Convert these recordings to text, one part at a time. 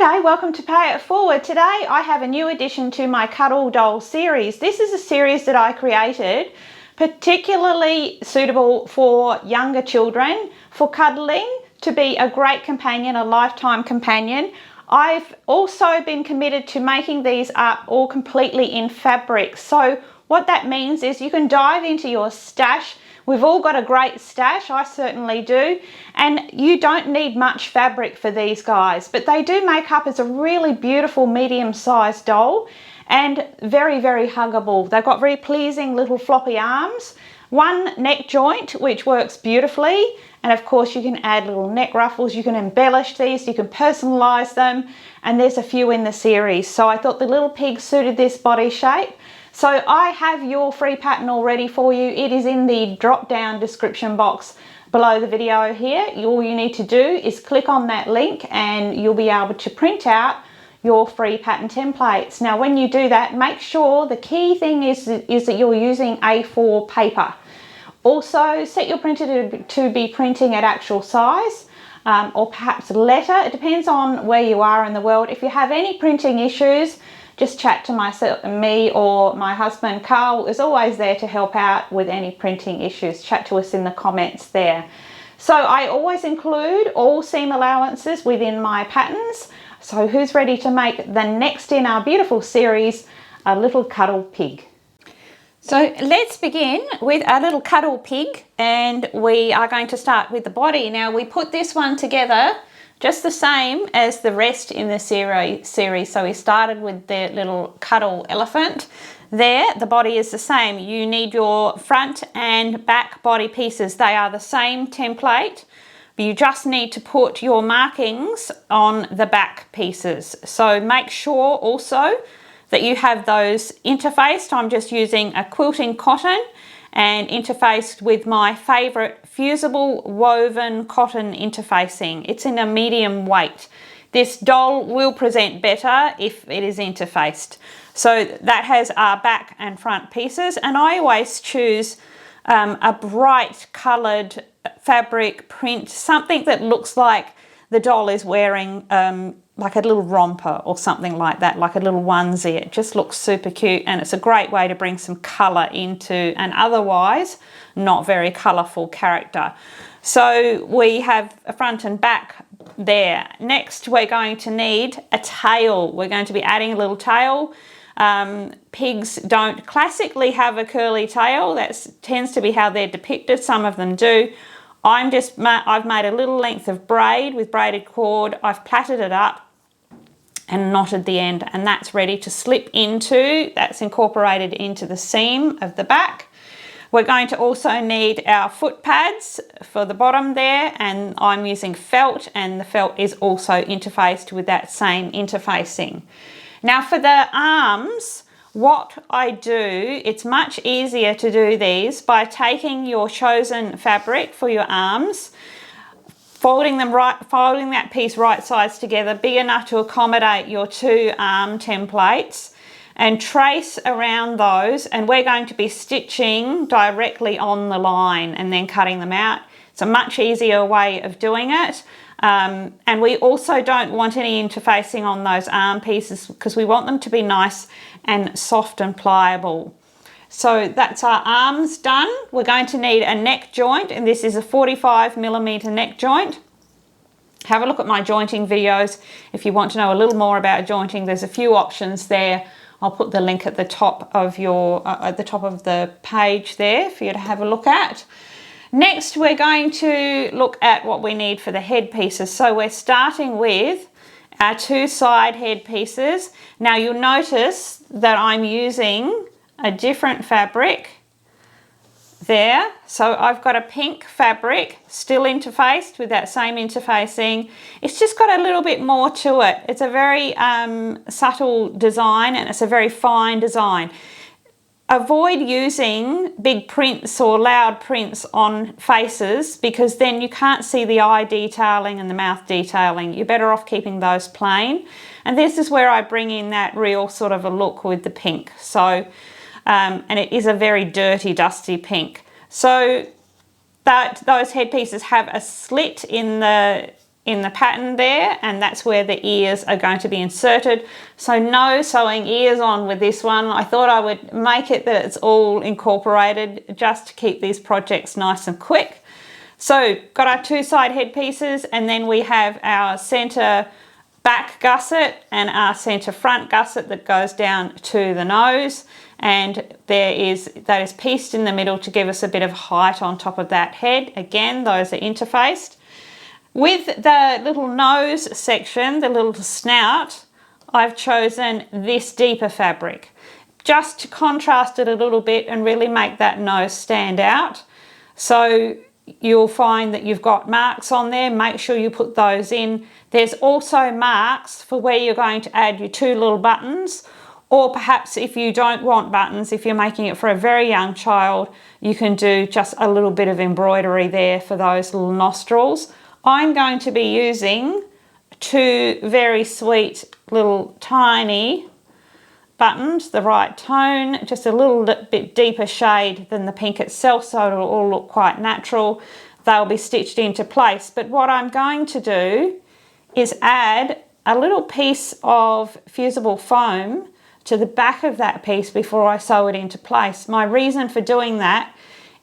G'day, welcome to Pay It Forward. Today I have a new addition to my Cuddle Doll series. This is a series that I created particularly suitable for younger children, for cuddling, to be a great companion, a lifetime companion. I've also been committed to making these up all completely in fabric. So what that means is you can dive into your stash. We've all got a great stash, I certainly do, and you don't need much fabric for these guys, but they do make up as a really beautiful medium-sized doll and very, very huggable. They've got very pleasing little floppy arms, one neck joint which works beautifully, and of course you can add little neck ruffles, you can embellish these, you can personalize them, and there's a few in the series. So I thought the little pig suited this body shape. So I have your free pattern all ready for you. It is in the drop down description box below the video here. All you need to do is click on that link and you'll be able to print out your free pattern templates. Now when you do that, make sure the key thing is that you're using A4 paper. Also set your printer to be printing at actual size or perhaps letter. It depends on where you are in the world. If you have any printing issues, just chat to me or my husband Carl is always there to help out with any printing issues. Chat to us in the comments there. So I always include all seam allowances within my patterns. So who's ready to make the next in our beautiful series, a little cuddle pig? So let's begin with our little cuddle pig, and we are going to start with the body. Now we put this one together just the same as the rest in the series. So we started with the little cuddle elephant. There, the body is the same. You need your front and back body pieces. They are the same template, but you just need to put your markings on the back pieces. So make sure also that you have those interfaced. I'm just using a quilting cotton and interfaced with my favorite Fusible woven cotton interfacing. It's in a medium weight. This doll will present better if it is interfaced. So that has our back and front pieces, and I always choose a bright colored fabric print, something that looks like the doll is wearing like a little romper or something like that, like a little onesie. It just looks super cute, and it's a great way to bring some colour into an otherwise not very colourful character. So we have a front and back there. Next we're going to need a tail. We're going to be adding a little tail. Pigs don't classically have a curly tail. That tends to be how they're depicted. Some of them do. I've made a little length of braid with braided cord. I've plaited it up and knotted the end, and that's ready to slip into. That's incorporated into the seam of the back. We're going to also need our foot pads for the bottom there, and I'm using felt, and the felt is also interfaced with that same interfacing. Now for the arms, what I do, it's much easier to do these by taking your chosen fabric for your arms, folding that piece right sides together, big enough to accommodate your two arm templates, and trace around those, and we're going to be stitching directly on the line and then cutting them out. It's a much easier way of doing it. And we also don't want any interfacing on those arm pieces because we want them to be nice and soft and pliable. So that's our arms done. We're going to need a neck joint, and this is a 45mm neck joint. Have a look at my jointing videos if you want to know a little more about jointing. There's a few options there. I'll put the link at the top of the page there for you to have a look at. Next, we're going to look at what we need for the head pieces. So we're starting with our two side head pieces. Now you'll notice that I'm using a different fabric there. So I've got a pink fabric still interfaced with that same interfacing. It's just got a little bit more to it. It's a very subtle design, and it's a very fine design. Avoid using big prints or loud prints on faces because then you can't see the eye detailing and the mouth detailing. You're better off keeping those plain. And this is where I bring in that real sort of a look with the pink. So, and it is a very dirty, dusty pink. So those headpieces have a slit in the in the pattern there, and that's where the ears are going to be inserted. So no sewing ears on with this one. I thought I would make it that it's all incorporated just to keep these projects nice and quick. So got our two side headpieces, and then we have our center back gusset and our center front gusset that goes down to the nose, and that is pieced in the middle to give us a bit of height on top of that head. Again, those are interfaced. With the little nose section, the little snout, I've chosen this deeper fabric just to contrast it a little bit and really make that nose stand out. So you'll find that you've got marks on there. Make sure you put those in. There's also marks for where you're going to add your two little buttons, or perhaps if you don't want buttons, if you're making it for a very young child, you can do just a little bit of embroidery there for those little nostrils. I'm going to be using two very sweet little tiny buttons, the right tone, just a little bit deeper shade than the pink itself, so it'll all look quite natural. They'll be stitched into place. But what I'm going to do is add a little piece of fusible foam to the back of that piece before I sew it into place. My reason for doing that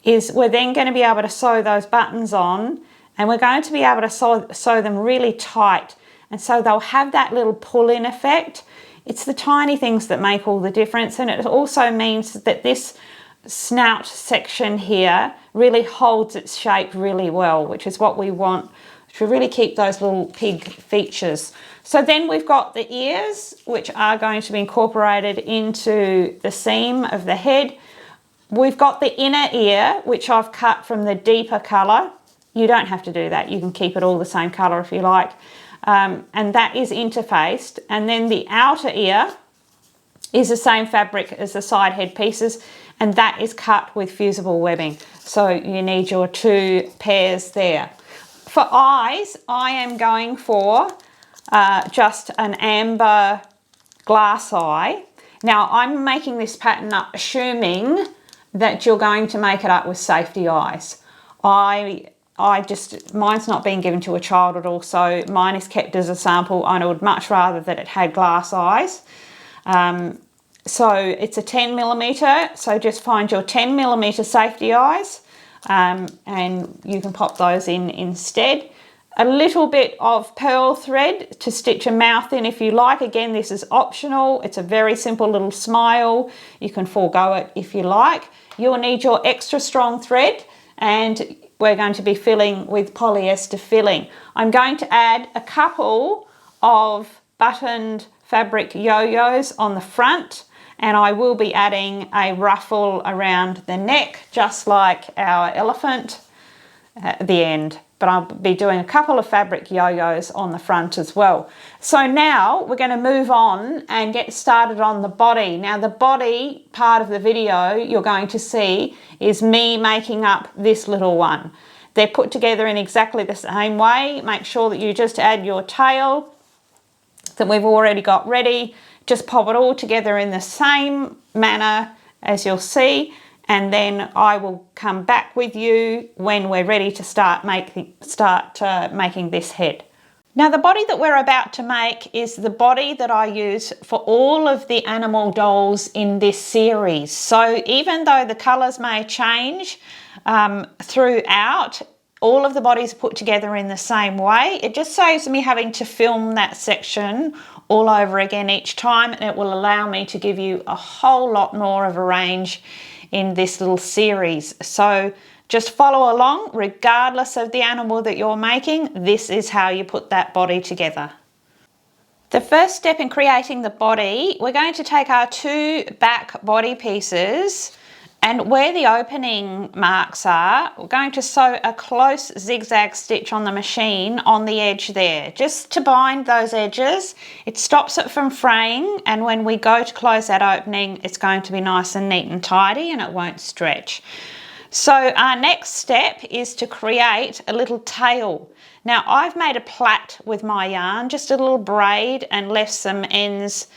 is we're then going to be able to sew those buttons on, and we're going to be able to sew them really tight, and so they'll have that little pull-in effect. It's the tiny things that make all the difference, and it also means that this snout section here really holds its shape really well, which is what we want to really keep those little pig features. So then we've got the ears, which are going to be incorporated into the seam of the head. We've got the inner ear, which I've cut from the deeper colour. You don't have to do that. You can keep it all the same colour if you like. And that is interfaced. And then the outer ear is the same fabric as the side head pieces, and that is cut with fusible webbing. So you need your two pairs there. For eyes, I am going for just an amber glass eye. Now I'm making this pattern up assuming that you're going to make it up with safety eyes. Mine's not being given to a child at all, so mine is kept as a sample, and I would much rather that it had glass eyes. So it's a 10mm, so just find your 10mm safety eyes, and you can pop those in instead. A little bit of pearl thread to stitch a mouth in if you like. Again, this is optional. It's a very simple little smile. You can forego it if you like. You'll need your extra strong thread, and we're going to be filling with polyester filling. I'm going to add a couple of buttoned fabric yo-yos on the front, and I will be adding a ruffle around the neck, just like our elephant at the end. But I'll be doing a couple of fabric yo-yos on the front as well. So now we're going to move on and get started on the body. Now the body part of the video you're going to see is me making up this little one. They're put together in exactly the same way. Make sure that you just add your tail that we've already got ready. Just pop it all together in the same manner as you'll see, and then I will come back with you when we're ready to start making this head. Now the body that we're about to make is the body that I use for all of the animal dolls in this series. So even though the colours may change throughout, all of the bodies are put together in the same way. It just saves me having to film that section all over again each time, and it will allow me to give you a whole lot more of a range in this little series. So just follow along regardless of the animal that you're making. This is how you put that body together. The first step in creating the body, we're going to take our two back body pieces, and where the opening marks are, we're going to sew a close zigzag stitch on the machine on the edge there, just to bind those edges. It stops it from fraying, and when we go to close that opening, it's going to be nice and neat and tidy, and it won't stretch. So our next step is to create a little tail. Now I've made a plait with my yarn, just a little braid, and left some ends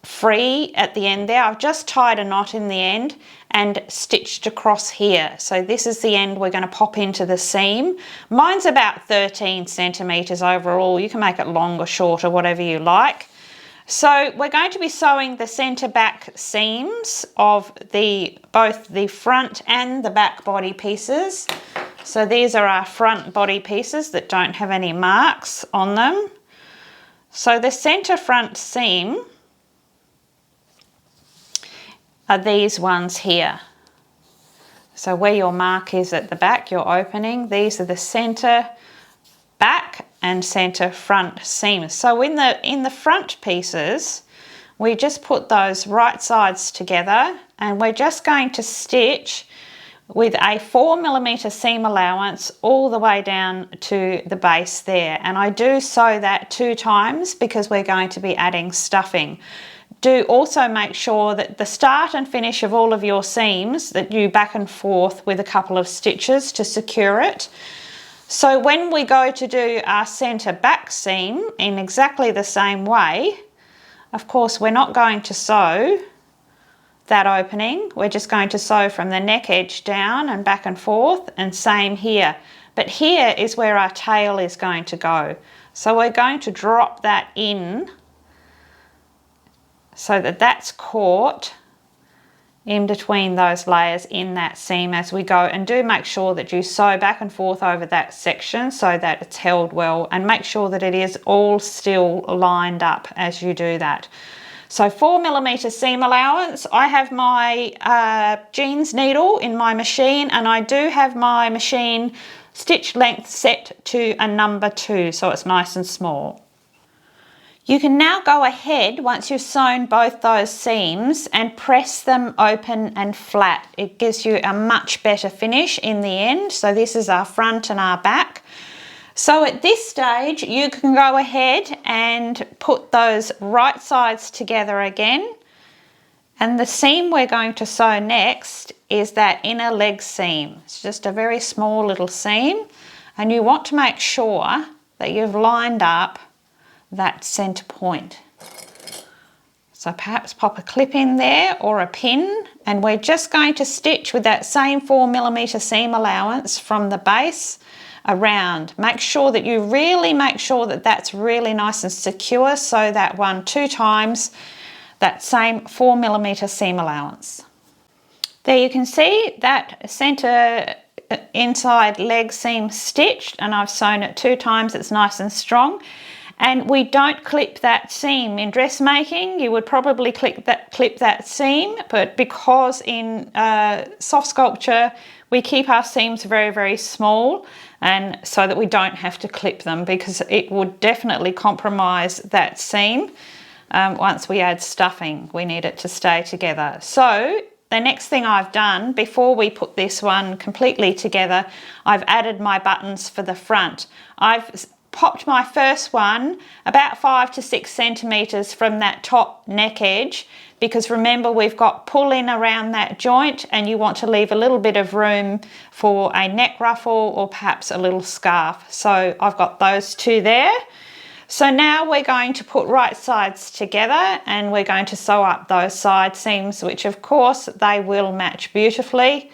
free at the end there. I've just tied a knot in the end and stitched across here. So this is the end we're going to pop into the seam. Mine's about 13 centimeters overall. You can make it longer, shorter, whatever you like. So we're going to be sewing the center back seams of both the front and the back body pieces. So these are our front body pieces that don't have any marks on them. So the center front seam are these ones here. So where your mark is at the back, your opening, these are the center back and center front seams. So in the front pieces, we just put those right sides together, and we're just going to stitch with a 4mm seam allowance all the way down to the base there. And I do sew that 2 times because we're going to be adding stuffing. Do also make sure that the start and finish of all of your seams that you back and forth with a couple of stitches to secure it. So when we go to do our center back seam in exactly the same way, of course we're not going to sew that opening, we're just going to sew from the neck edge down and back and forth, and same here. But here is where our tail is going to go. So we're going to drop that in so that that's caught in between those layers in that seam as we go, and do make sure that you sew back and forth over that section so that it's held well, and make sure that it is all still lined up as you do that. So 4mm seam allowance. I have my jeans needle in my machine, and I do have my machine stitch length set to a number 2, so it's nice and small. You can now go ahead, once you've sewn both those seams, and press them open and flat. It gives you a much better finish in the end. So this is our front and our back. So at this stage, you can go ahead and put those right sides together again. And the seam we're going to sew next is that inner leg seam. It's just a very small little seam, and you want to make sure that you've lined up that center point. So perhaps pop a clip in there or a pin, and we're just going to stitch with that same 4mm seam allowance from the base around. Make sure that you really make sure that that's really nice and secure. So that 2 times that same 4mm seam allowance. There you can see that center inside leg seam stitched, and I've sewn it 2 times. It's nice and strong. And we don't clip that seam. In dressmaking, you would probably clip that seam, but because in soft sculpture, we keep our seams very, very small, and so that we don't have to clip them, because it would definitely compromise that seam. Once we add stuffing, we need it to stay together. So the next thing I've done before we put this one completely together, I've added my buttons for the front. I've popped my first one about 5 to 6 centimeters from that top neck edge, because remember we've got pull in around that joint, and you want to leave a little bit of room for a neck ruffle or perhaps a little scarf. So I've got those 2 there. So now we're going to put right sides together, and we're going to sew up those side seams, which of course they will match beautifully.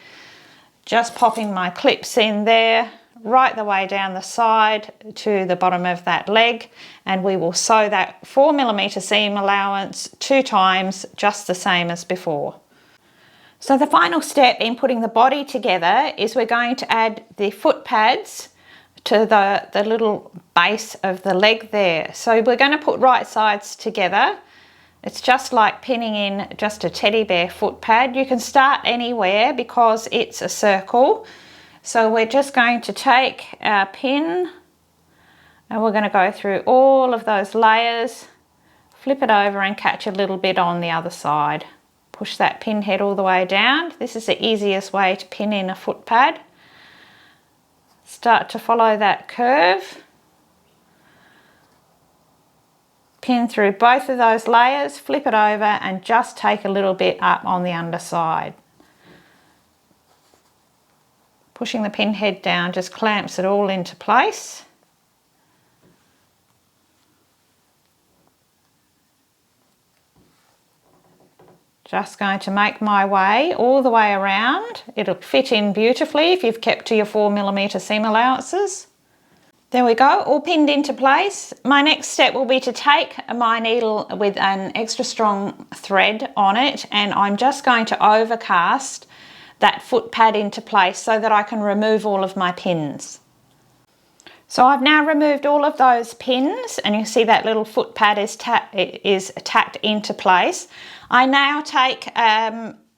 Just popping my clips in there right the way down the side to the bottom of that leg, and we will sew that 4mm seam allowance 2 times, just the same as before. So the final step in putting the body together is we're going to add the foot pads to the little base of the leg there. So we're going to put right sides together. It's just like pinning in just a teddy bear foot pad. You can start anywhere because it's a circle. So we're just going to take our pin, and we're going to go through all of those layers, flip it over and catch a little bit on the other side. Push that pin head all the way down. This is the easiest way to pin in a foot pad. Start to follow that curve. Pin through both of those layers, flip it over, and just take a little bit up on the underside. Pushing the pin head down just clamps it all into place. Just going to make my way all the way around. It'll fit in beautifully if you've kept to your 4mm seam allowances. There we go, all pinned into place. My next step will be to take my needle with an extra strong thread on it, and I'm just going to overcast that foot pad into place so that I can remove all of my pins. So I've now removed all of those pins, and you see that little foot pad is tacked into place. I now take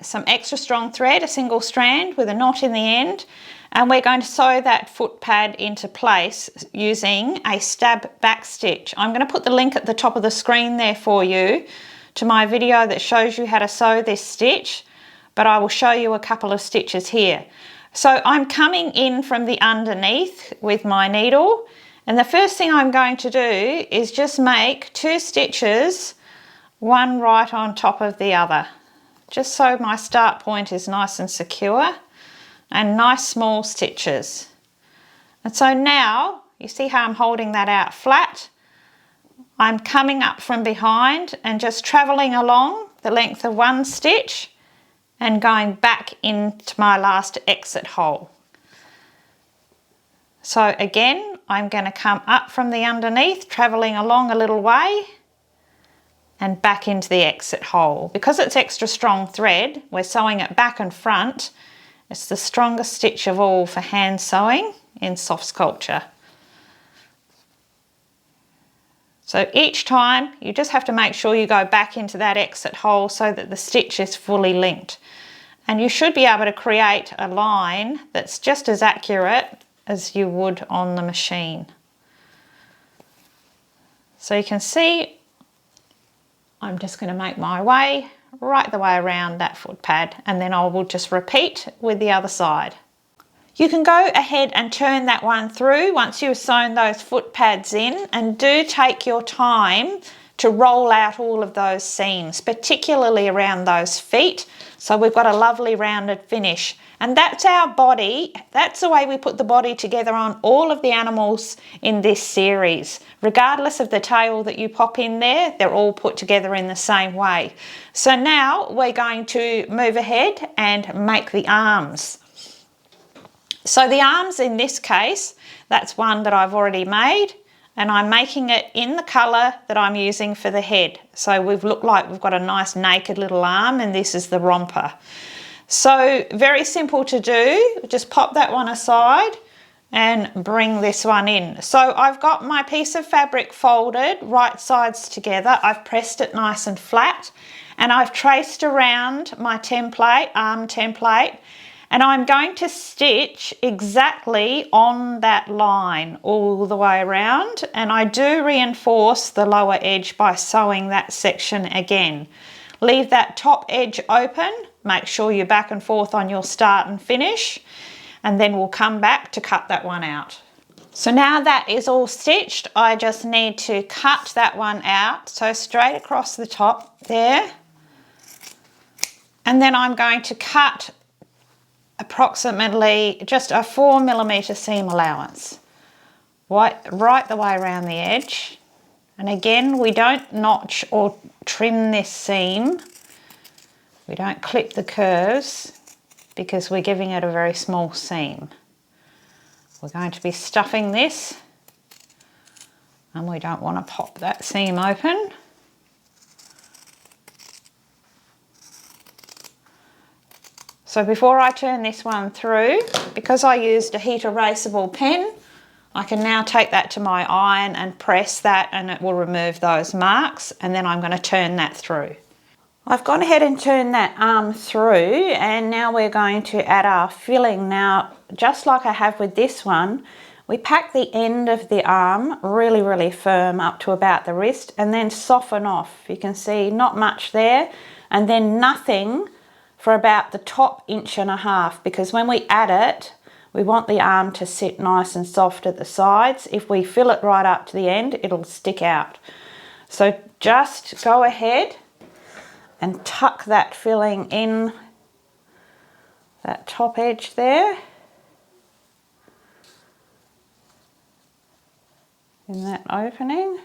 some extra strong thread, a single strand with a knot in the end, and we're going to sew that foot pad into place using a stab back stitch. I'm going to put the link at the top of the screen there for you to my video that shows you how to sew this stitch, but I will show you a couple of stitches here. So I'm coming in from the underneath with my needle, and the first thing I'm going to do is just make 2 stitches, one right on top of the other, just so my start point is nice and secure, and nice small stitches. And so now you see how I'm holding that out flat. I'm coming up from behind and just traveling along the length of 1 stitch and going back into my last exit hole. So again, I'm going to come up from the underneath, traveling along a little way and back into the exit hole. Because it's extra strong thread, we're sewing it back and front. It's the strongest stitch of all for hand sewing in soft sculpture. So each time you just have to make sure you go back into that exit hole so that the stitch is fully linked. And you should be able to create a line that's just as accurate as you would on the machine. So you can see I'm just going to make my way right the way around that foot pad, and then I will just repeat with the other side. You can go ahead and turn that one through once you've sewn those foot pads in, and do take your time to roll out all of those seams, particularly around those feet, so we've got a lovely rounded finish. And that's our body. That's the way we put the body together on all of the animals in this series. Regardless of the tail that you pop in there, they're all put together in the same way. So now we're going to move ahead and make the arms. So the arms in this case, that's one that I've already made, and I'm making it in the colour that I'm using for the head. So we've looked like we've got a nice naked little arm, and this is the romper. So very simple to do, just pop that one aside and bring this one in. So I've got my piece of fabric folded right sides together. I've pressed it nice and flat, and I've traced around my template, arm template, and I'm going to stitch exactly on that line all the way around, and I do reinforce the lower edge by sewing that section again. Leave that top edge open, make sure you're back and forth on your start and finish, and then we'll come back to cut that one out. So now that is all stitched, I just need to cut that one out, so straight across the top there, and then I'm going to cut approximately just a 4mm seam allowance, right the way around the edge. And again, we don't notch or trim this seam. We don't clip the curves because we're giving it a very small seam. We're going to be stuffing this, and we don't want to pop that seam open. So before I turn this one through, because I used a heat erasable pen, I can now take that to my iron and press that, and it will remove those marks, and then I'm going to turn that through. I've gone ahead and turned that arm through, and now we're going to add our filling. Now, just like I have with this one, we pack the end of the arm really firm up to about the wrist, and then soften off. You can see not much there, and then nothing for about the top 1.5 inches, because when we add it, we want the arm to sit nice and soft at the sides. If we fill it right up to the end, it'll stick out. So just go ahead and tuck that filling in that top edge there, in that opening.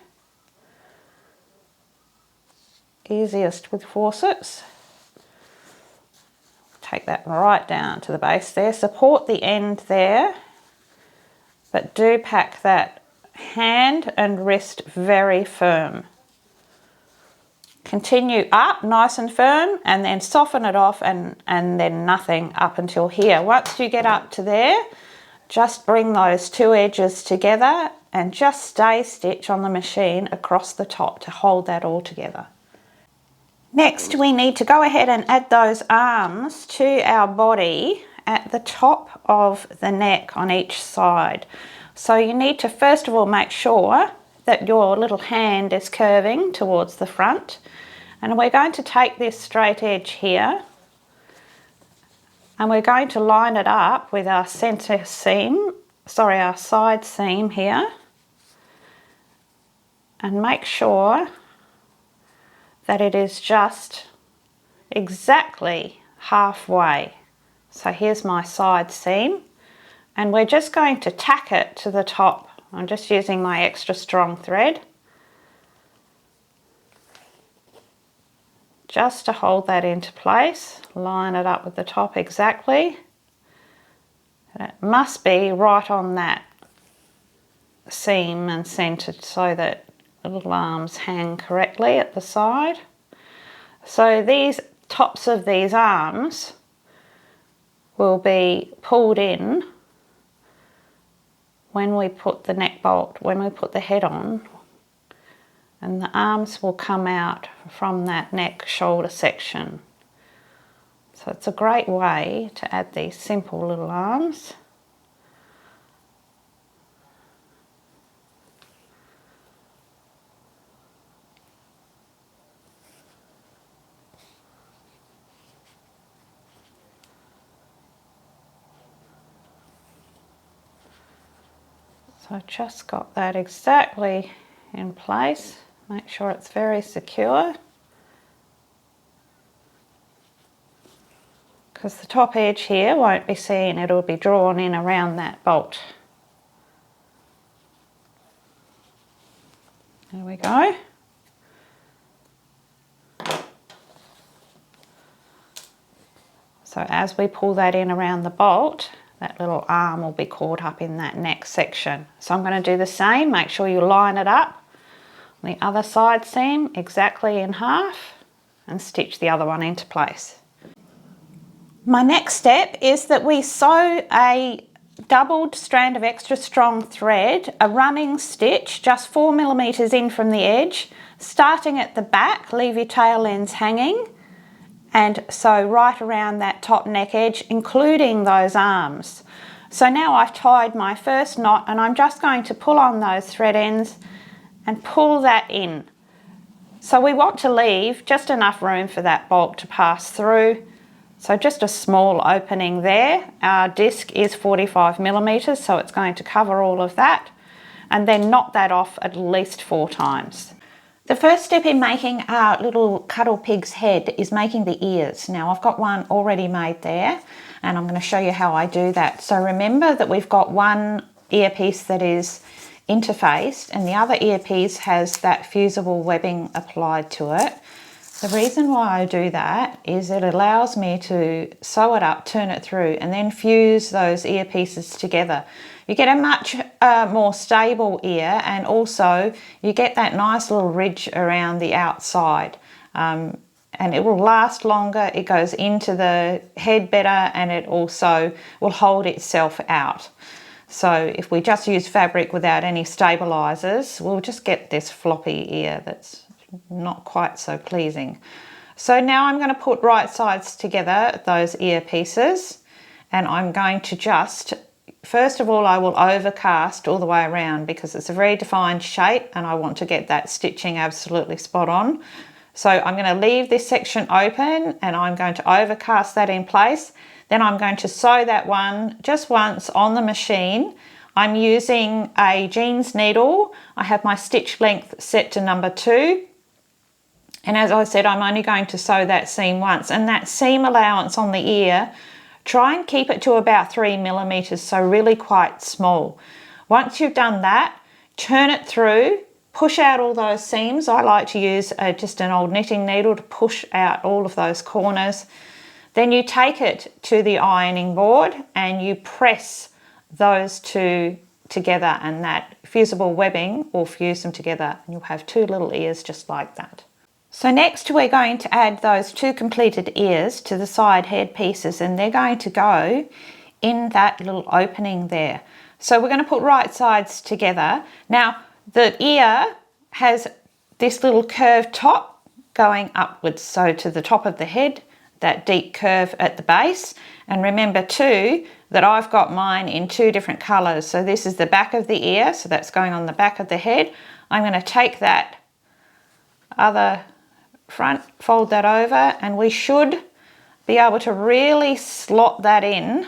Easiest with forceps. take that right down to the base there. Support the end there, but do pack that hand and wrist very firm. Continue up nice and firm and then soften it off and then nothing up until here. Once you get up to there, just bring those two edges together and just stay stitch on the machine across the top to hold that all together. Next, we need to go ahead and add those arms to our body at the top of the neck on each side. So you need to first of all make sure that your little hand is curving towards the front, and we're going to take this straight edge here and we're going to line it up with our center seam, our side seam here, and make sure that it is just exactly halfway. So here's my side seam, and we're just going to tack it to the top. I'm just using my extra strong thread just to hold that into place. Line it up with the top exactly. And it must be right on that seam and centered so that the little arms hang correctly at the side. So these tops of these arms will be pulled in when we put the neck bolt, when we put the head on, and the arms will come out from that neck shoulder section. So it's a great way to add these simple little arms. So I just got that exactly in place. Make sure it's very secure, because the top edge here won't be seen, it'll be drawn in around that bolt. There we go. So as we pull that in around the bolt, that little arm will be caught up in that neck section. So I'm going to do the same. Make sure you line it up on the other side seam exactly in half and stitch the other one into place. My next step is that we sew a doubled strand of extra strong thread, a running stitch just 4 millimeters in from the edge, starting at the back. Leave your tail ends hanging and sew right around that top neck edge, including those arms. So now I've tied my first knot and I'm just going to pull on those thread ends and pull that in. So we want to leave just enough room for that bolt to pass through. So just a small opening there. Our disc is 45 millimeters, so it's going to cover all of that, and then knot that off at least 4 times. The first step in making our little Cuddle Pig's head is making the ears. Now I've got one already made there, and I'm going to show you how I do that. So remember that we've got one earpiece that is interfaced and the other earpiece has that fusible webbing applied to it. The reason why I do that is it allows me to sew it up, turn it through, and then fuse those earpieces together. You get a much more stable ear, and also you get that nice little ridge around the outside. And it will last longer, it goes into the head better, and it also will hold itself out. So if we just use fabric without any stabilizers, we'll just get this floppy ear that's not quite so pleasing. So now I'm going to put right sides together those ear pieces, and I'm going to just, first of all, I will overcast all the way around because it's a very defined shape and I want to get that stitching absolutely spot on. So I'm going to leave this section open and I'm going to overcast that in place. Then I'm going to sew that one just once on the machine. I'm using a jeans needle. I have my stitch length set to number 2. And as I said, I'm only going to sew that seam once, and that seam allowance on the ear, try and keep it to about 3 millimeters, so really quite small. Once you've done that, turn it through, push out all those seams. I like to use just an old knitting needle to push out all of those corners. Then you take it to the ironing board and you press those two together, and that fusible webbing will fuse them together, and you'll have two little ears just like that. So next we're going to add those two completed ears to the side head pieces, and they're going to go in that little opening there. So we're going to put right sides together. Now the ear has this little curved top going upwards, so to the top of the head, that deep curve at the base. And remember too that I've got mine in two different colours. So this is the back of the ear, so that's going on the back of the head. I'm going to take that other front, fold that over, and we should be able to really slot that in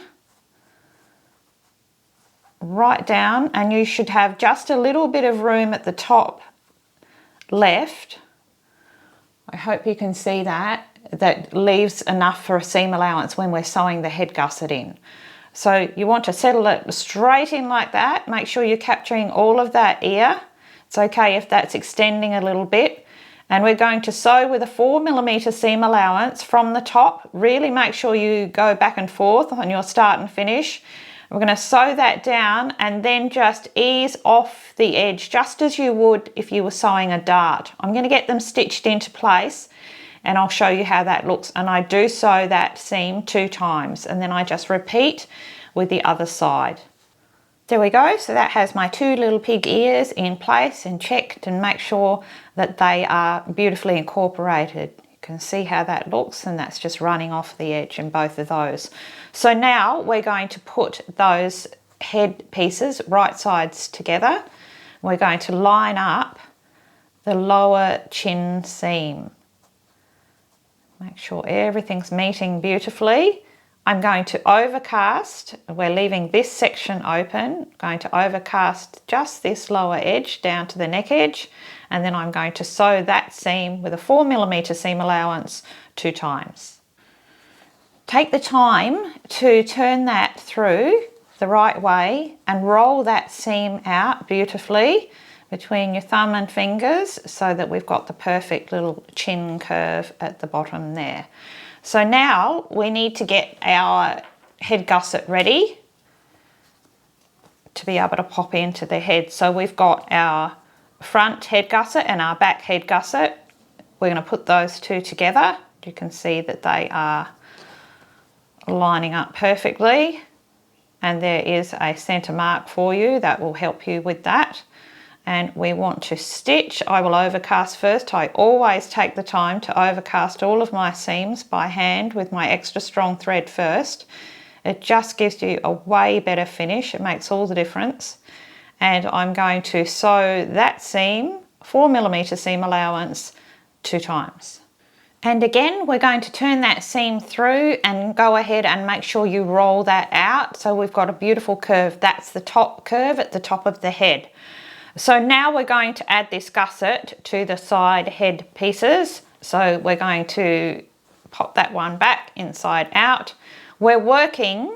right down, and you should have just a little bit of room at the top left. I hope you can see that. That leaves enough for a seam allowance when we're sewing the head gusset in. So you want to settle it straight in like that. Make sure you're capturing all of that ear. It's okay if that's extending a little bit. And we're going to sew with a 4mm seam allowance from the top. Really make sure you go back and forth on your start and finish. We're going to sew that down and then just ease off the edge just as you would if you were sewing a dart. I'm going to get them stitched into place and I'll show you how that looks. And I do sew that seam 2 times and then I just repeat with the other side. There we go. So that has my 2 little pig ears in place and checked, and make sure that they are beautifully incorporated. You can see how that looks, and that's just running off the edge in both of those. So now we're going to put those head pieces right sides together. We're going to line up the lower chin seam. Make sure everything's meeting beautifully. I'm going to overcast. We're leaving this section open. Going to overcast just this lower edge down to the neck edge, and then I'm going to sew that seam with a 4mm seam allowance 2 times. Take the time to turn that through the right way and roll that seam out beautifully between your thumb and fingers so that we've got the perfect little chin curve at the bottom there. So now we need to get our head gusset ready to be able to pop into the head. So we've got our front head gusset and our back head gusset. We're going to put those two together. You can see that they are lining up perfectly, and there is a center mark for you that will help you with that. And we want to stitch. I will overcast first. I always take the time to overcast all of my seams by hand with my extra strong thread first. It just gives you a way better finish. It makes all the difference. And I'm going to sew that seam, 4mm seam allowance, 2 times. And again, we're going to turn that seam through and go ahead and make sure you roll that out. So we've got a beautiful curve. That's the top curve at the top of the head. So now we're going to add this gusset to the side head pieces. So we're going to pop that one back inside out. We're working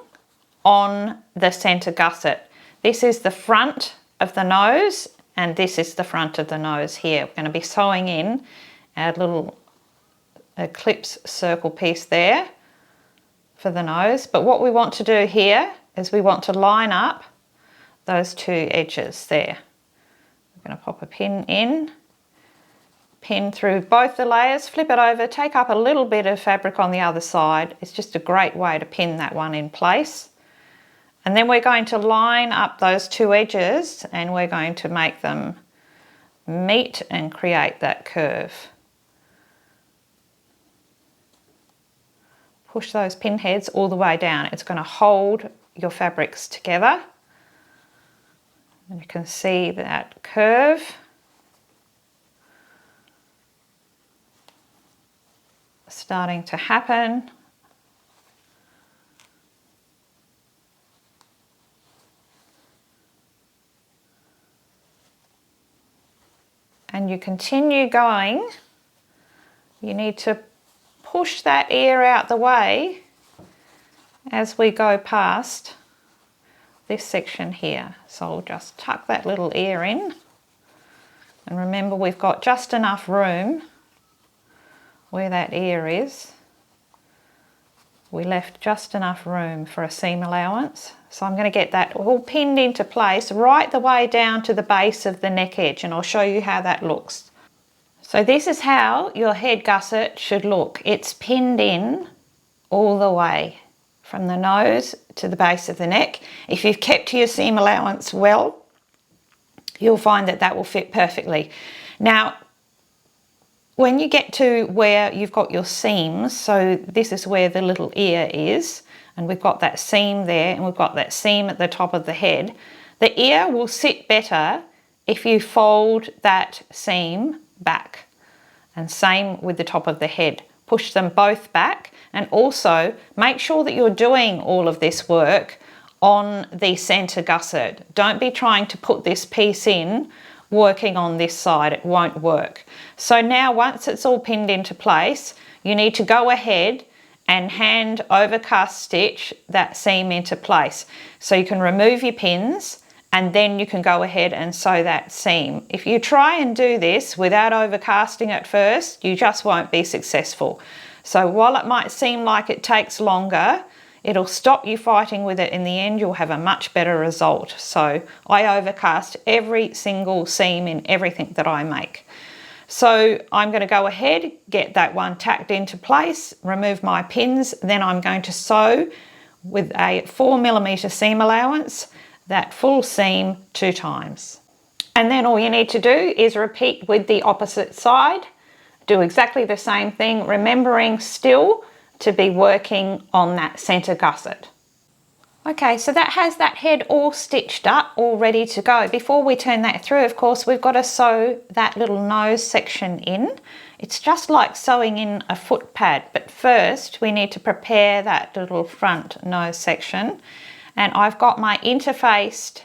on the center gusset. This is the front of the nose and this is the front of the nose here. We're going to be sewing in our little eclipse circle piece there for the nose. But what we want to do here is we want to line up those 2 edges there. I'm going to pop a pin in, pin through both the layers, flip it over, take up a little bit of fabric on the other side. It's just a great way to pin that one in place. And then we're going to line up those 2 edges and we're going to make them meet and create that curve. Push those pin heads all the way down. It's going to hold your fabrics together. And you can see that curve starting to happen. And you continue going. You need to push that ear out the way as we go past this section here. So I'll just tuck that little ear in, and remember we've got just enough room where that ear is we left just enough room for a seam allowance. So I'm going to get that all pinned into place right the way down to the base of the neck edge, and I'll show you how that looks. So this is how your head gusset should look. It's pinned in all the way from the nose to the base of the neck. If you've kept your seam allowance well, you'll find that that will fit perfectly. Now, when you get to where you've got your seams, so this is where the little ear is, and we've got that seam there, and we've got that seam at the top of the head, the ear will sit better if you fold that seam back. And same with the top of the head. Push them both back, and also make sure that you're doing all of this work on the center gusset. Don't be trying to put this piece in working on this side, it won't work. So now once it's all pinned into place, you need to go ahead and hand over cast stitch that seam into place. So you can remove your pins and then you can go ahead and sew that seam. If you try and do this without overcasting at first, you just won't be successful. So while it might seem like it takes longer, it'll stop you fighting with it. In the end, you'll have a much better result. So I overcast every single seam in everything that I make. So I'm going to go ahead, get that one tacked into place, remove my pins, then I'm going to sew with a 4mm seam allowance that full seam 2 times. And then all you need to do is repeat with the opposite side. Do exactly the same thing, remembering still to be working on that center gusset. Okay, so that has that head all stitched up, all ready to go. Before we turn that through, of course, we've got to sew that little nose section in. It's just like sewing in a foot pad, but first we need to prepare that little front nose section. And I've got my interfaced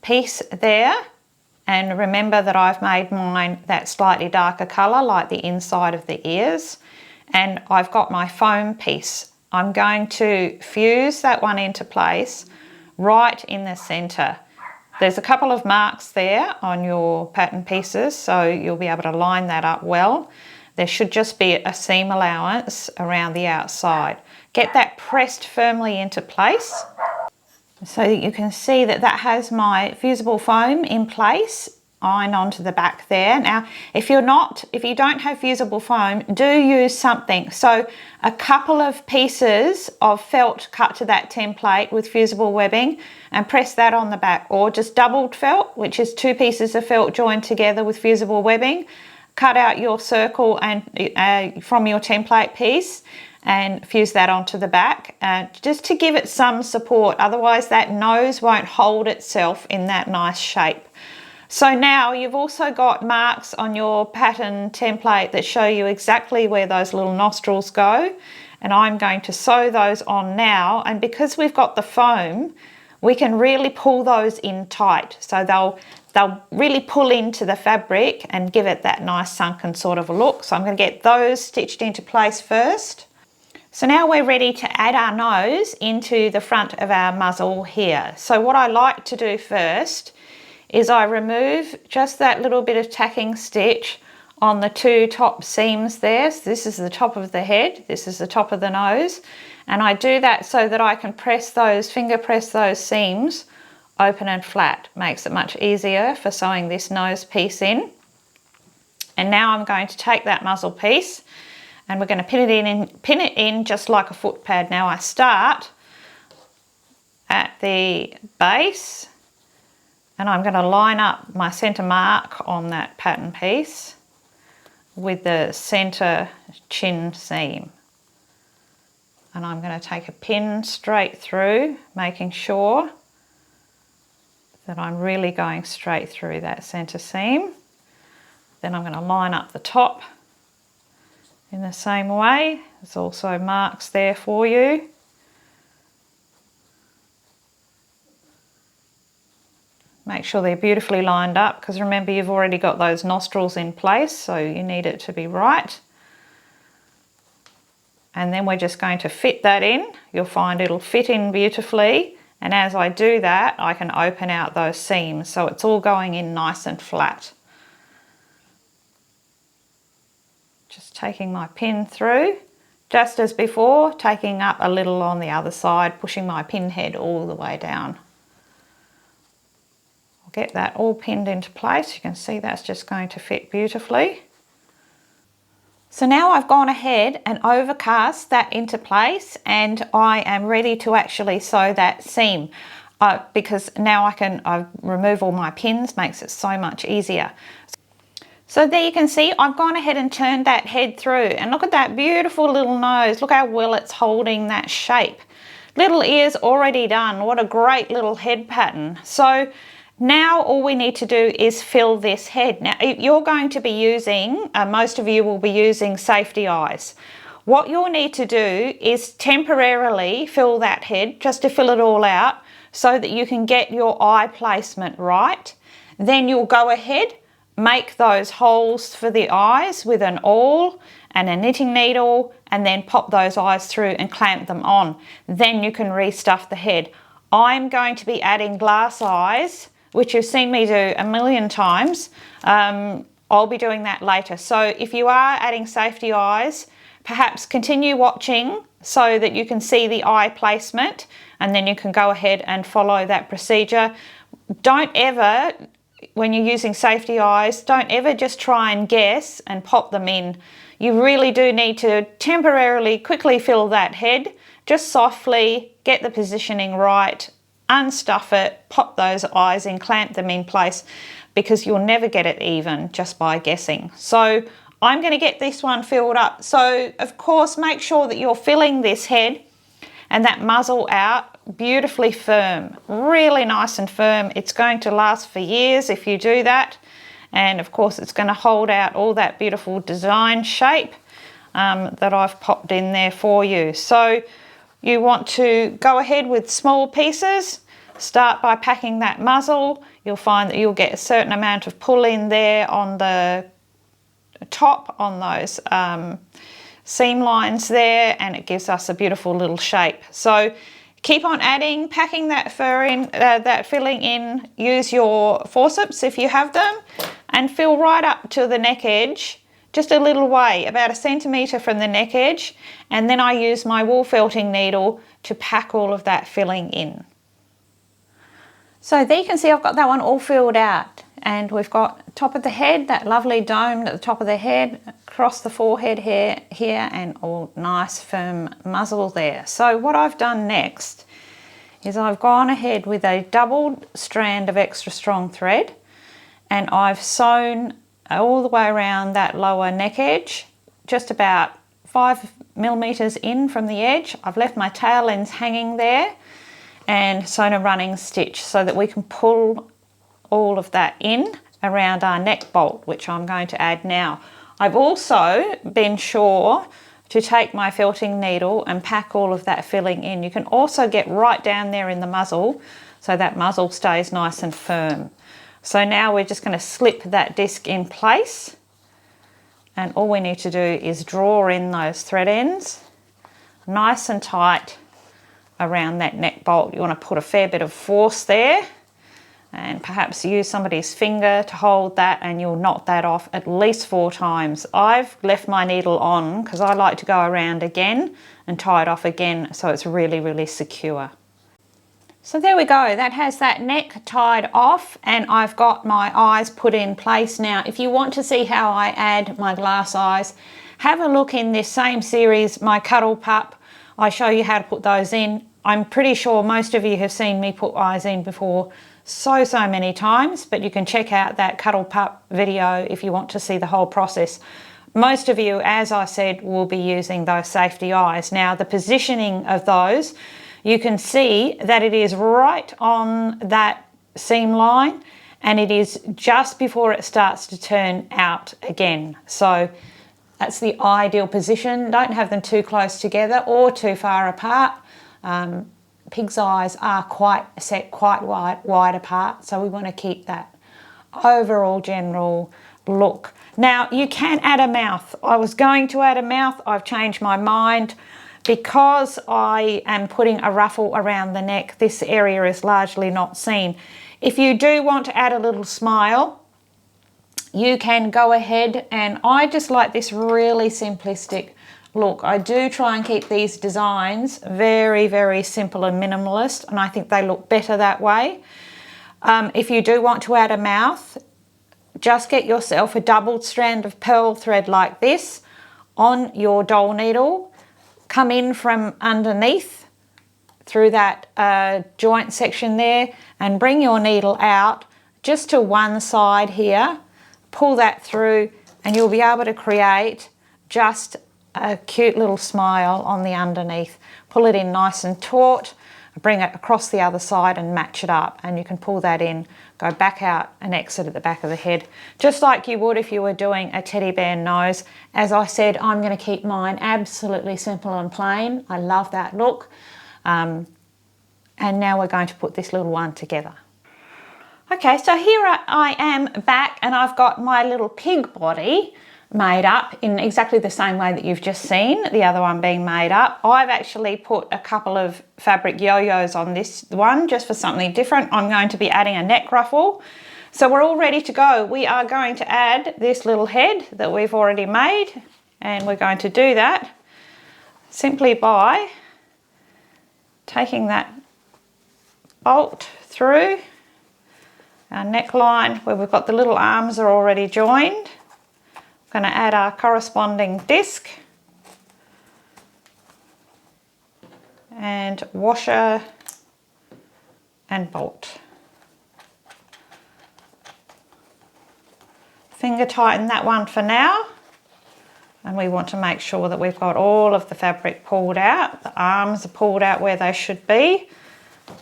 piece there. And remember that I've made mine that slightly darker colour, like the inside of the ears. And I've got my foam piece. I'm going to fuse that one into place right in the centre. There's a couple of marks there on your pattern pieces, so you'll be able to line that up well. There should just be a seam allowance around the outside. Get that pressed firmly into place so that you can see that that has my fusible foam in place. Iron onto the back there. Now, if you don't have fusible foam, do use something. So a couple of pieces of felt cut to that template with fusible webbing and press that on the back, or just doubled felt, which is 2 pieces of felt joined together with fusible webbing. Cut out your circle and from your template piece and fuse that onto the back just to give it some support. Otherwise that nose won't hold itself in that nice shape. So now you've also got marks on your pattern template that show you exactly where those little nostrils go, and I'm going to sew those on now. And because we've got the foam, we can really pull those in tight, so they'll really pull into the fabric and give it that nice sunken sort of a look. So I'm going to get those stitched into place first. So now we're ready to add our nose into the front of our muzzle here. So what I like to do first is I remove just that little bit of tacking stitch on the 2 top seams there. So this is the top of the head, this is the top of the nose, and I do that so that I can finger press those seams open and flat. Makes it much easier for sewing this nose piece in. And now I'm going to take that muzzle piece and we're going to pin it in just like a foot pad. Now I start at the base, and I'm going to line up my centre mark on that pattern piece with the centre chin seam. And I'm going to take a pin straight through, making sure that I'm really going straight through that centre seam. Then I'm going to line up the top in the same way. There's also marks there for you. Make sure they're beautifully lined up, because remember you've already got those nostrils in place, so you need it to be right. And then we're just going to fit that in. You'll find it'll fit in beautifully, and as I do that I can open out those seams so it's all going in nice and flat. Just taking my pin through just as before, taking up a little on the other side, pushing my pin head all the way down. I'll get that all pinned into place. You can see that's just going to fit beautifully. So now I've gone ahead and overcast that into place, and I am ready to actually sew that seam because now I remove all my pins, makes it so much easier. So there you can see I've gone ahead and turned that head through, and look at that beautiful little nose. Look how well it's holding that shape. Little ears already done. What a great little head pattern. So now all we need to do is fill this head. Now you're going to be using, most of you will be using safety eyes. What you'll need to do is temporarily fill that head, just to fill it all out, so that you can get your eye placement right. Then you'll go ahead, make those holes for the eyes with an awl and a knitting needle, and then pop those eyes through and clamp them on. Then you can restuff the head. I'm going to be adding glass eyes, which you've seen me do a million times. I'll be doing that later. So if you are adding safety eyes, perhaps continue watching so that you can see the eye placement, and then you can go ahead and follow that procedure. Don't ever, when you're using safety eyes, don't ever just try and guess and pop them in. You really do need to temporarily quickly fill that head, just softly get the positioning right, unstuff it, pop those eyes in, clamp them in place, because you'll never get it even just by guessing. So I'm going to get this one filled up. So of course, make sure that you're filling this head and that muzzle out beautifully firm, really nice and firm. It's going to last for years if you do that. And of course, it's going to hold out all that beautiful design shape that I've popped in there for you. So you want to go ahead with small pieces. Start by packing that muzzle. You'll find that you'll get a certain amount of pull in there on the top, on those seam lines there, and it gives us a beautiful little shape. So keep on adding, packing that fur in, that filling in. Use your forceps if you have them, and fill right up to the neck edge, just a little way, about 1 centimetre from the neck edge, and then I use my wool felting needle to pack all of that filling in. So there you can see I've got that one all filled out, and we've got top of the head, that lovely dome at the top of the head, across the forehead here, and all nice firm muzzle there. So what I've done next is I've gone ahead with a doubled strand of extra strong thread, and I've sewn all the way around that lower neck edge, just about 5 millimeters in from the edge. I've left my tail ends hanging there and sewn a running stitch so that we can pull all of that in around our neck bolt, which I'm going to add now. I've also been sure to take my felting needle and pack all of that filling in. You can also get right down there in the muzzle so that muzzle stays nice and firm. So now we're just going to slip that disc in place, and all we need to do is draw in those thread ends nice and tight around that neck bolt. You want to put a fair bit of force there, and perhaps use somebody's finger to hold that, and you'll knot that off at least 4 times. I've left my needle on because I like to go around again and tie it off again so it's really, really secure. So there we go, that has that neck tied off, and I've got my eyes put in place now. If you want to see how I add my glass eyes, have a look in this same series, my Cuddle Pup. I show you how to put those in. I'm pretty sure most of you have seen me put eyes in before so many times, but you can check out that Cuddle Pup video if you want to see the whole process. Most of you, as I said, will be using those safety eyes. Now the positioning of those, you can see that it is right on that seam line, and it is just before it starts to turn out again. So that's the ideal position. Don't have them too close together or too far apart. Pig's eyes are set quite wide apart, so we want to keep that overall general look. Now you can add a mouth. I was going to add a mouth, I've changed my mind. Because I am putting a ruffle around the neck, this area is largely not seen. If you do want to add a little smile, you can go ahead, and I just like this really simplistic look. I do try and keep these designs very, very simple and minimalist, and I think they look better that way. If you do want to add a mouth, just get yourself a doubled strand of pearl thread like this on your doll needle, come in from underneath through that joint section there, and bring your needle out just to one side here, pull that through, and you'll be able to create just a cute little smile on the underneath. Pull it in nice and taut, bring it across the other side and match it up, and you can pull that in, go back out and exit at the back of the head, just like you would if you were doing a teddy bear nose. As I said, I'm going to keep mine absolutely simple and plain. I love that look. And now we're going to put this little one together. Okay, so here I am back, and I've got my little pig body made up in exactly the same way that you've just seen the other one being made up. I've actually put a couple of fabric yo-yos on this one just for something different. I'm going to be adding a neck ruffle. So we're all ready to go. We are going to add this little head that we've already made, and we're going to do that simply by taking that bolt through our neckline where we've got the little arms are already joined. Going to add our corresponding disc and washer and bolt. Finger tighten that one for now, and we want to make sure that we've got all of the fabric pulled out. The arms are pulled out where they should be.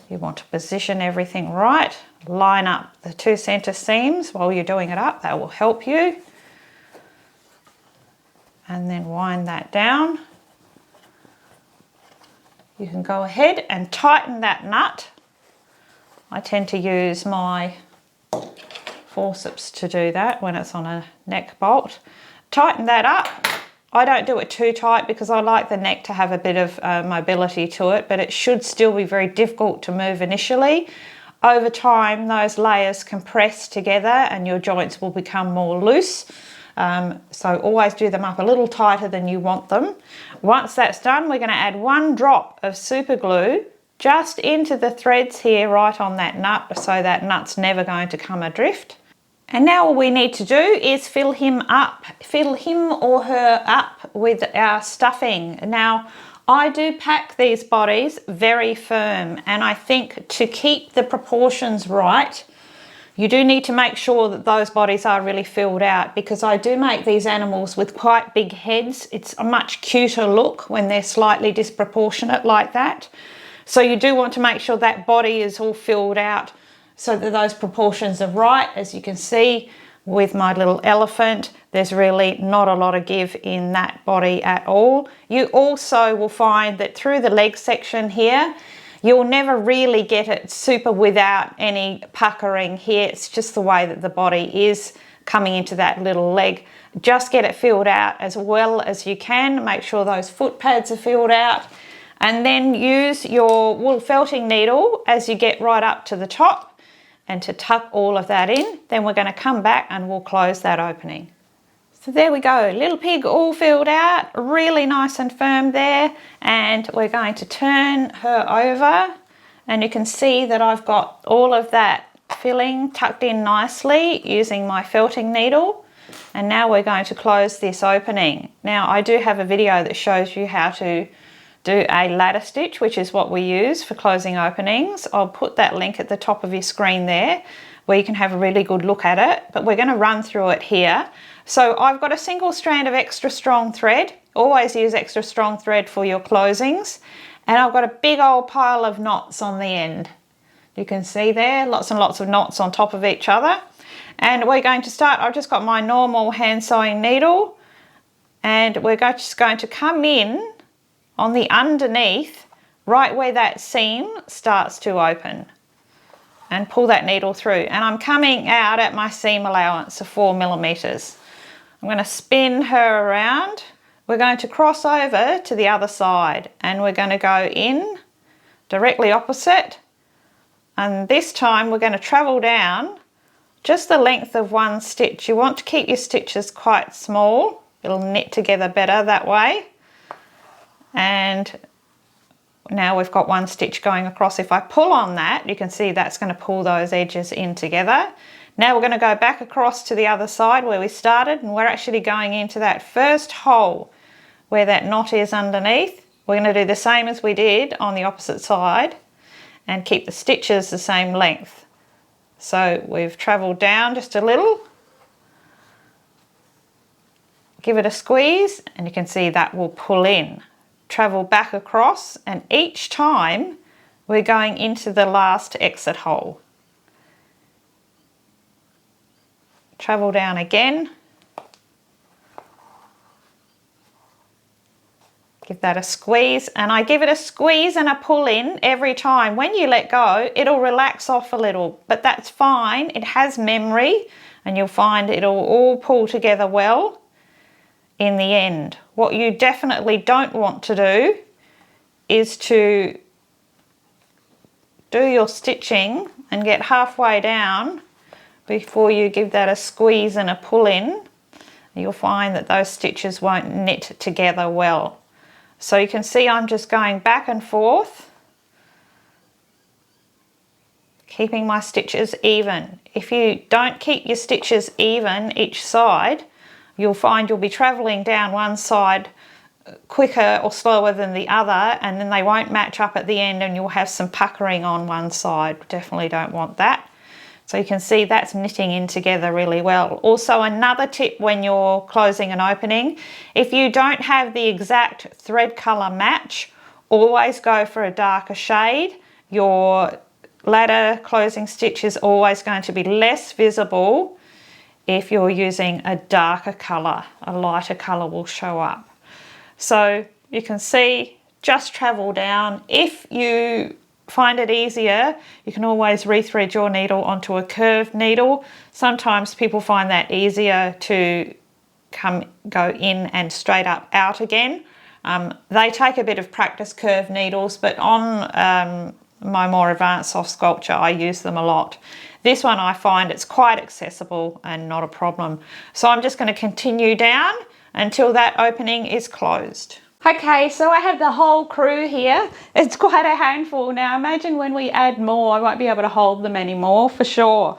You want to position everything right. Line up the two center seams while you're doing it up. That will help you. And then wind that down. You can go ahead and tighten that nut. I tend to use my forceps to do that when it's on a neck bolt. Tighten that up. I don't do it too tight because I like the neck to have a bit of mobility to it, but it should still be very difficult to move initially. Over time, those layers compress together and your joints will become more loose. So always do them up a little tighter than you want them. Once that's done, we're going to add 1 drop of super glue just into the threads here right on that nut, so that nut's never going to come adrift. And now all we need to do is fill him or her up with our stuffing. Now, I do pack these bodies very firm, and I think to keep the proportions right, you do need to make sure that those bodies are really filled out, because I do make these animals with quite big heads. It's a much cuter look when they're slightly disproportionate like that. So you do want to make sure that body is all filled out so that those proportions are right. As you can see with my little elephant, there's really not a lot of give in that body at all. You also will find that through the leg section here, you'll never really get it super without any puckering here. It's just the way that the body is coming into that little leg. Just get it filled out as well as you can. Make sure those foot pads are filled out, and then use your wool felting needle as you get right up to the top and to tuck all of that in. Then we're going to come back and we'll close that opening. So there we go, little pig all filled out, really nice and firm there. And we're going to turn her over, and you can see that I've got all of that filling tucked in nicely using my felting needle. And now we're going to close this opening. Now I do have a video that shows you how to do a ladder stitch, which is what we use for closing openings. I'll put that link at the top of your screen there where you can have a really good look at it, but we're going to run through it here. So I've got a single strand of extra strong thread. Always use extra strong thread for your closings. And I've got a big old pile of knots on the end. You can see there, lots and lots of knots on top of each other. And we're going to start, I've just got my normal hand sewing needle, and we're just going to come in on the underneath, right where that seam starts to open, and pull that needle through. And I'm coming out at my seam allowance of 4 millimeters. I'm going to spin her around. We're going to cross over to the other side, and we're going to go in directly opposite. And this time we're going to travel down just the length of 1 stitch. You want to keep your stitches quite small. It'll knit together better that way. and now we've got one stitch going across. If I pull on that, you can see that's going to pull those edges in together. Now we're going to go back across to the other side where we started, and we're actually going into that first hole where that knot is underneath. We're going to do the same as we did on the opposite side and keep the stitches the same length. So we've travelled down just a little, give it a squeeze, and you can see that will pull in. Travel back across, and each time we're going into the last exit hole. Travel down again, give that a squeeze, and I give it a squeeze and a pull in every time. When you let go, it'll relax off a little, but that's fine. It has memory, and you'll find it'll all pull together well in the end. What you definitely don't want to do is to do your stitching and get halfway down before you give that a squeeze and a pull in. You'll find that those stitches won't knit together well. So you can see I'm just going back and forth, keeping my stitches even. If you don't keep your stitches even each side, you'll find you'll be travelling down one side quicker or slower than the other, and then they won't match up at the end and you'll have some puckering on one side. Definitely don't want that. So you can see that's knitting in together really well. Also, another tip when you're closing and opening, if you don't have the exact thread colour match, always go for a darker shade. Your ladder closing stitch is always going to be less visible if you're using a darker colour. A lighter colour will show up. So you can see, just travel down. If you find it easier, you can always rethread your needle onto a curved needle. Sometimes people find that easier to go in and straight up out again. They take a bit of practice, curved needles, but on my more advanced soft sculpture I use them a lot. This one I find it's quite accessible and not a problem. So I'm just going to continue down until that opening is closed. Okay, so I have the whole crew here. It's quite a handful. Now imagine when we add more, I won't be able to hold them anymore for sure.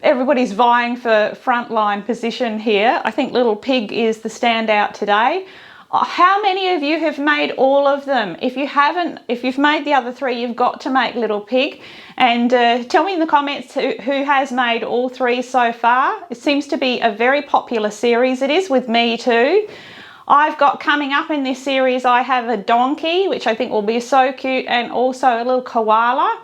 Everybody's vying for frontline position here. I think Little Pig is the standout today. How many of you have made all of them? If you haven't, if you've made the other three, you've got to make Little Pig. And tell me in the comments who has made all three so far. It seems to be a very popular series. It is with me too. I've got coming up in this series, I have a donkey, which I think will be so cute, and also a little koala.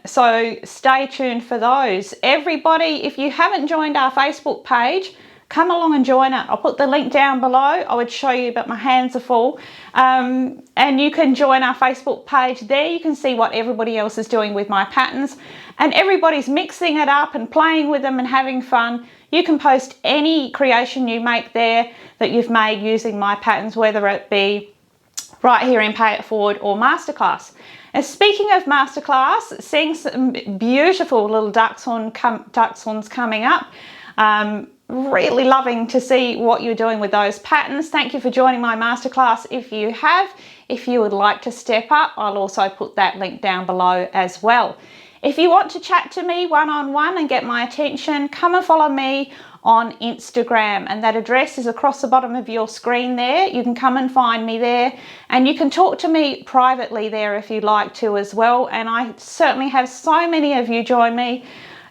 So stay tuned for those. Everybody, if you haven't joined our Facebook page, come along and join it. I'll put the link down below. I would show you, but my hands are full. And you can join our Facebook page there. You can see what everybody else is doing with my patterns. And everybody's mixing it up and playing with them and having fun. You can post any creation you make there that you've made using my patterns, whether it be right here in Pay It Forward or Masterclass. And speaking of Masterclass, seeing some beautiful little dachshunds coming up. Really loving to see what you're doing with those patterns. Thank you for joining my masterclass if you have. If you would like to step up, I'll also put that link down below as well. If you want to chat to me one-on-one and get my attention, come and follow me on Instagram, and that address is across the bottom of your screen there. You can come and find me there, and you can talk to me privately there if you'd like to as well. And I certainly have so many of you join me.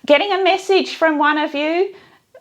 Getting a message from one of you,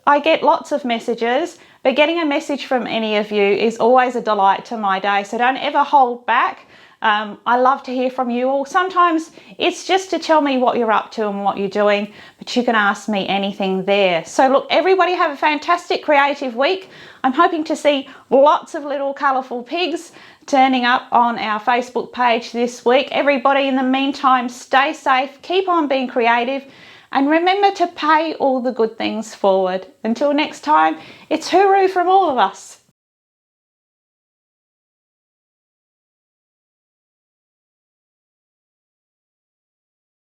I get lots of messages, but getting a message from any of you is always a delight to my day, so don't ever hold back. I love to hear from you all. Sometimes it's just to tell me what you're up to and what you're doing, but you can ask me anything there. So look, everybody have a fantastic creative week. I'm hoping to see lots of little colourful pigs turning up on our Facebook page this week. Everybody in the meantime, stay safe, keep on being creative, and remember to pay all the good things forward. Until next time, it's hooroo from all of us.